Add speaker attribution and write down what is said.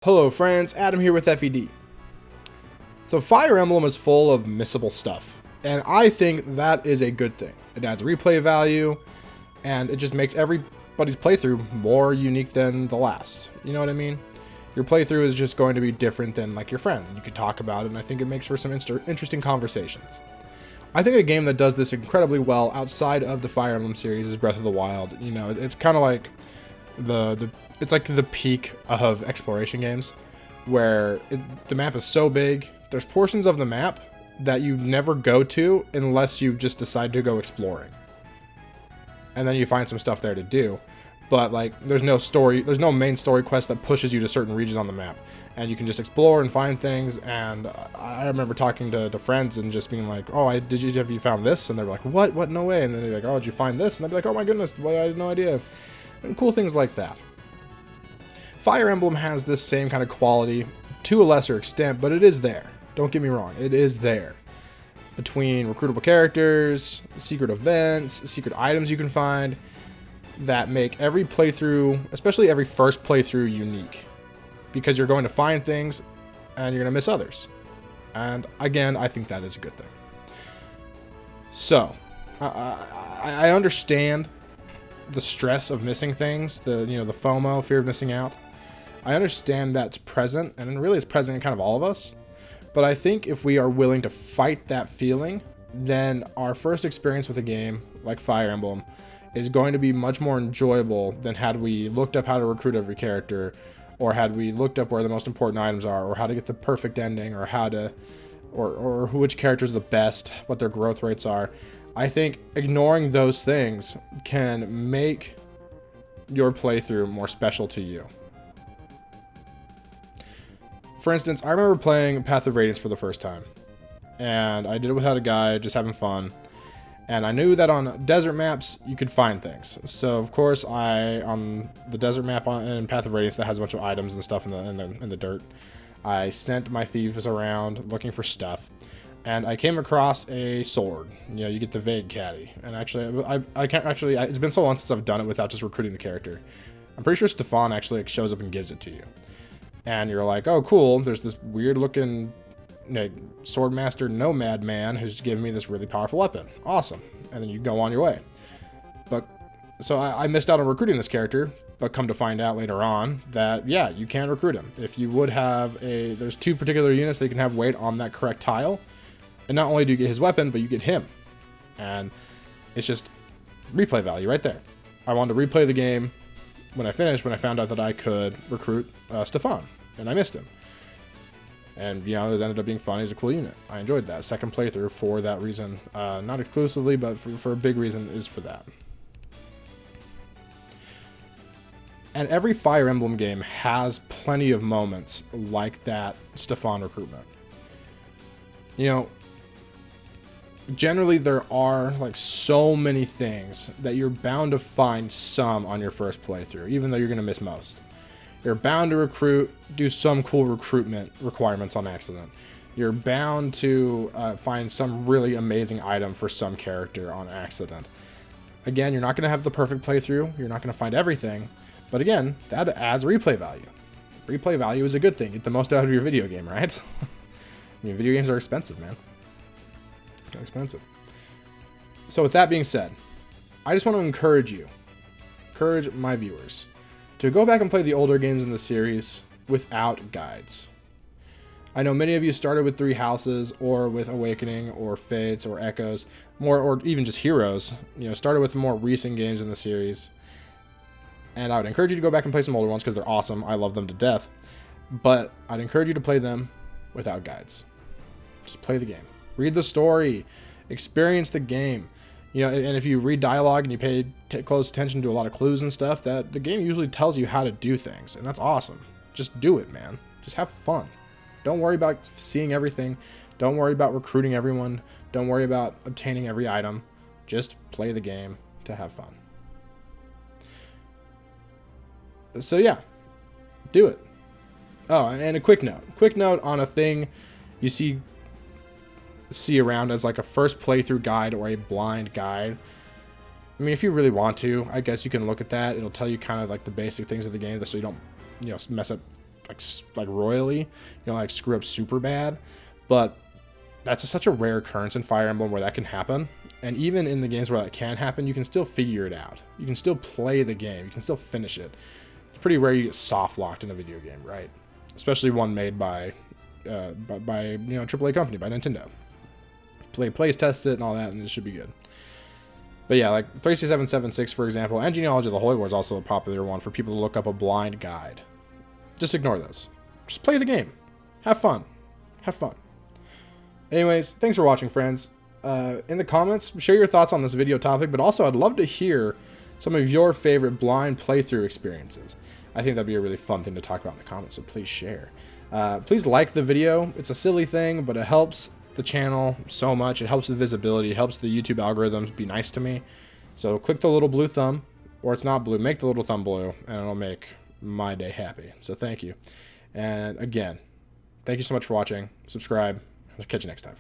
Speaker 1: Hello friends, Adam here with FED. So Fire Emblem is full of missable stuff, and I think that is a good thing. It adds replay value, and it just makes everybody's playthrough more unique than the last. You know what I mean? Your playthrough is just going to be different than like your friends, and you can talk about it, and I think it makes for some interesting conversations. I think a game that does this incredibly well outside of the Fire Emblem series is Breath of the Wild. You know, it's kind of like it's like the peak of exploration games, where the map is so big. There's portions of the map that you never go to unless you just decide to go exploring, and then you find some stuff there to do. But like, there's no main story quest that pushes you to certain regions on the map, and you can just explore and find things. And I remember talking to friends and just being like, "Oh, have you found this?" And they're like, "What? No way!" And then they're like, "Oh, did you find this?" And I'd be like, "Oh my goodness, well, I had no idea." And cool things like that. Fire Emblem has this same kind of quality to a lesser extent, but it is there. Don't get me wrong, it is there. Between recruitable characters, secret events, secret items you can find that make every playthrough, especially every first playthrough, unique. Because you're going to find things and you're going to miss others. And again, I think that is a good thing. So, I understand the stress of missing things, the FOMO, fear of missing out. I understand that's present, and it really is present in kind of all of us. But I think if we are willing to fight that feeling, then our first experience with a game like Fire Emblem is going to be much more enjoyable than had we looked up how to recruit every character, or had we looked up where the most important items are, or how to get the perfect ending, or how to, or which characters are the best, what their growth rates are. I think ignoring those things can make your playthrough more special to you. For instance, I remember playing Path of Radiance for the first time, and I did it without a guide, just having fun. And I knew that on desert maps you could find things. So of course, on the desert map in Path of Radiance that has a bunch of items and stuff in the dirt, I sent my thieves around looking for stuff. And I came across a sword. You know, you get the Vague Caddy. And actually, I can't actually, it's been so long since I've done it without just recruiting the character. I'm pretty sure Stefan actually shows up and gives it to you. And you're like, oh cool, there's this weird looking swordmaster nomad man who's giving me this really powerful weapon. Awesome. And then you go on your way. But, so I missed out on recruiting this character, but come to find out later on that, yeah, you can recruit him. If you would have there's two particular units that you can have wait on that correct tile. And not only do you get his weapon, but you get him. And it's just replay value right there. I wanted to replay the game when I finished, when I found out that I could recruit Stefan. And I missed him. And, you know, it ended up being fun. He's a cool unit. I enjoyed that. Second playthrough for that reason. Not exclusively, but for a big reason is for that. And every Fire Emblem game has plenty of moments like that Stefan recruitment. You know, generally there are like so many things that you're bound to find some on your first playthrough, even though you're going to miss most. You're bound to recruit, do some cool recruitment requirements on accident. You're bound to find some really amazing item for some character on accident. Again, you're not going to have the perfect playthrough. You're not going to find everything. But again, that adds replay value. Replay value is a good thing. Get the most out of your video game, right? I mean, video games are expensive, man. They're expensive. So with that being said, I just want to encourage my viewers, to go back and play the older games in the series without guides. I know many of you started with Three Houses, or with Awakening, or Fates, or Echoes, or even just Heroes. You know, started with more recent games in the series. And I would encourage you to go back and play some older ones because they're awesome. I love them to death. But I'd encourage you to play them without guides. Just play the game. Read the story. Experience the game. You know, and if you read dialogue and you pay close attention to a lot of clues and stuff, that the game usually tells you how to do things. And that's awesome. Just do it, man. Just have fun. Don't worry about seeing everything. Don't worry about recruiting everyone. Don't worry about obtaining every item. Just play the game to have fun. So yeah, do it. Oh, and a quick note. Quick note on a thing you see around as like a first playthrough guide or a blind guide. I mean, if you really want to, I guess you can look at that. It'll tell you kind of like the basic things of the game so you don't, mess up like royally, like screw up super bad. But that's such a rare occurrence in Fire Emblem where that can happen. And even in the games where that can happen, you can still figure it out. You can still play the game. You can still finish it. It's pretty rare you get soft locked in a video game, right? Especially one made by AAA company, by Nintendo. Plays test it and all that, and it should be good. But yeah, like 36776, for example, and Genealogy of the Holy War is also a popular one for people to look up a blind guide. Just ignore those. Just play the game. Have fun. Have fun. Anyways, thanks for watching, friends. In the comments, share your thoughts on this video topic, but also I'd love to hear some of your favorite blind playthrough experiences. I think that'd be a really fun thing to talk about in the comments, so please share. Please like the video. It's a silly thing, but it helps the channel so much. It helps with visibility. It helps the YouTube algorithms be nice to me. So click the little blue thumb, or it's not blue, make the little thumb blue, and it'll make my day happy. So thank you. And again, thank you so much for watching. Subscribe. I'll catch you next time.